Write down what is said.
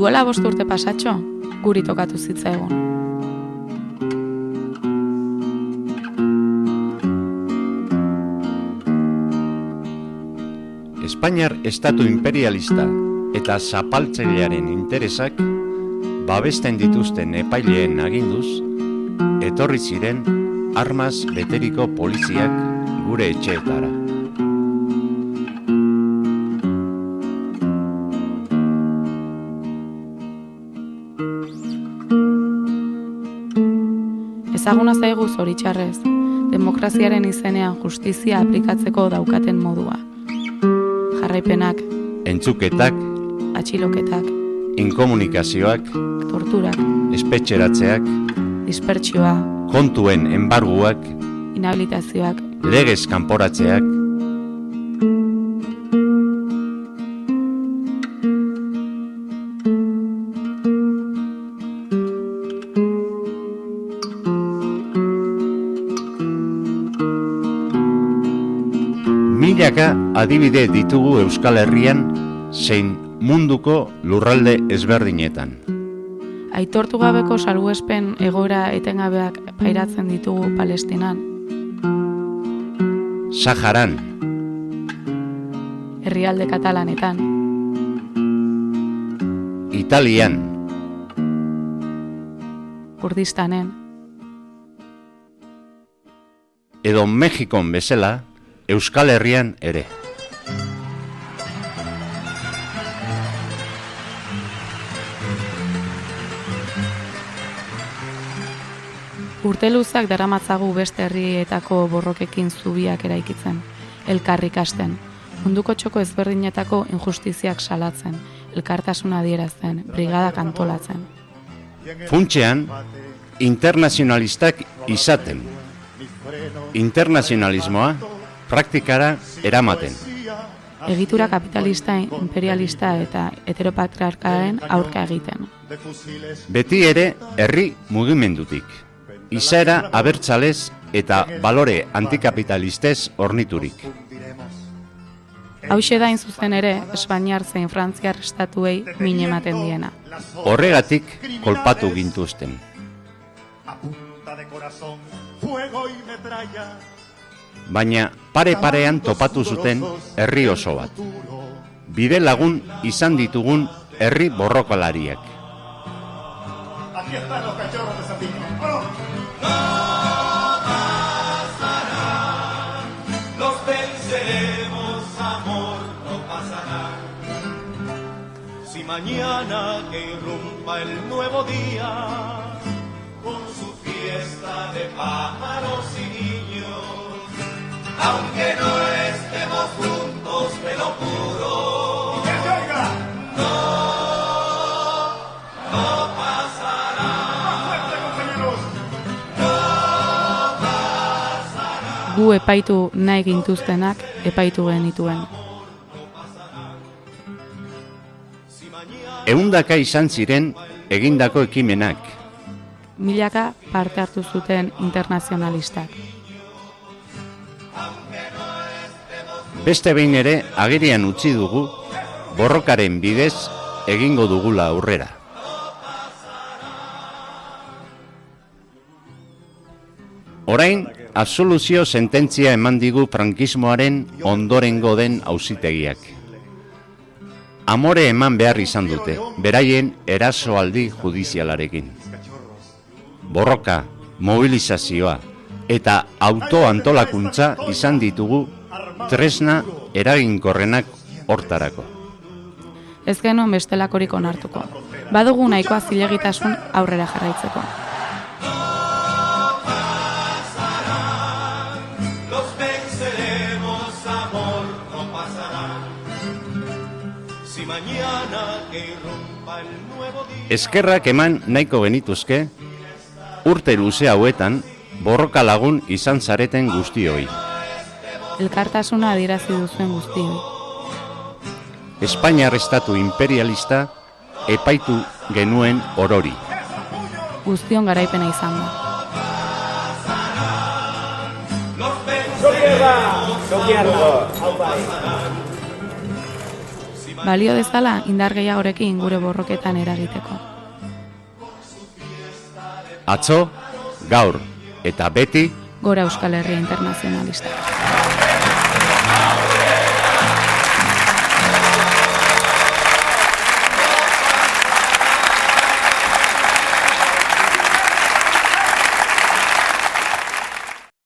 Duela 5 urte pasatxo, guri tokatu zitzaigun. Espainiar estatu imperialista eta zapaltzailearen interesak babesten dituzten epaileen aginduz, etorri ziren armaz beteriko poliziak gure etxeetara. Ezaguna zaigu zoritxarrez, demokraziaren izenean justizia aplikatzeko daukaten modua. Jarraipenak, Entzuketak, atxiloketak, inkomunikazioak, torturak, espetxeratzeak, dispertsioa, kontuen enbarguak, inhabilitazioak, legez kanporatzeak, milaka adibide ditugu Euskal Herrian zein munduko lurralde ezberdinetan. aitortu gabeko salbuespen egoera etengabeak pairatzen ditugu Palestinan, Saharan, herrialde katalanetan, Italian, Kurdistanen, edo Mexikon bezala Euskal Herrian ere. Urte luzak daramatzagu beste herrietako borrokekin zubiak eraikitzen, elkar ikasten, munduko txoko ezberdinetako injustiziak salatzen, elkartasuna adierazten, brigadak antolatzen. Funtsean, internazionalistak izaten, internazionalismoa praktikara eramaten. Egitura kapitalista, imperialista eta heteropatriarkaren aurka egiten. Beti ere herri mugimendutik, izaera abertzalez eta balore antikapitalistez orniturik. Hauxe da zuzen ere, Espainiar zein Frantziar estatuei min ematen diena. Horregatik kolpatu gintuzten. Baina pare-parean topatu zuten herri oso bat. Bide lagun izan ditugun herri borrokalariak. Mañana que irrumpa el nuevo día con su fiesta de pájaros y niños, aunque no estemos juntos, te lo juro, no pasará, no pasará. Gu epaitu nahi gintuztenak epaitu genituen. Ehundaka izan ziren egindako ekimenak. Milaka parte hartu zuten internazionalistak. Beste behin ere agerian utzi dugu borrokaren bidez egingo dugula aurrera. Orain, absoluzio sententzia eman digu frankismoaren ondorengo den auzitegiak. Amore eman behar izan dute, beraien erasoaldi judizialarekin. Borroka, mobilizazioa eta autoantolakuntza izan ditugu tresna eraginkorrenak hortarako. Ez genuen bestelakorik onartuko. Badugu nahikoa zilegitasun aurrera jarraitzeko. Eskerrak eman nahiko genituzke, urte luze hauetan borroka lagun izan zareten guztioi. Elkartasuna adierazi duzuen guztioi. Espainiar estatu imperialista epaitu genuen orori. Guztion garaipena izan da. balio dezala indar gehiagorekin gure borroketan eragiteko. Atzo, gaur eta beti Gora Euskal Herria Internazionalista.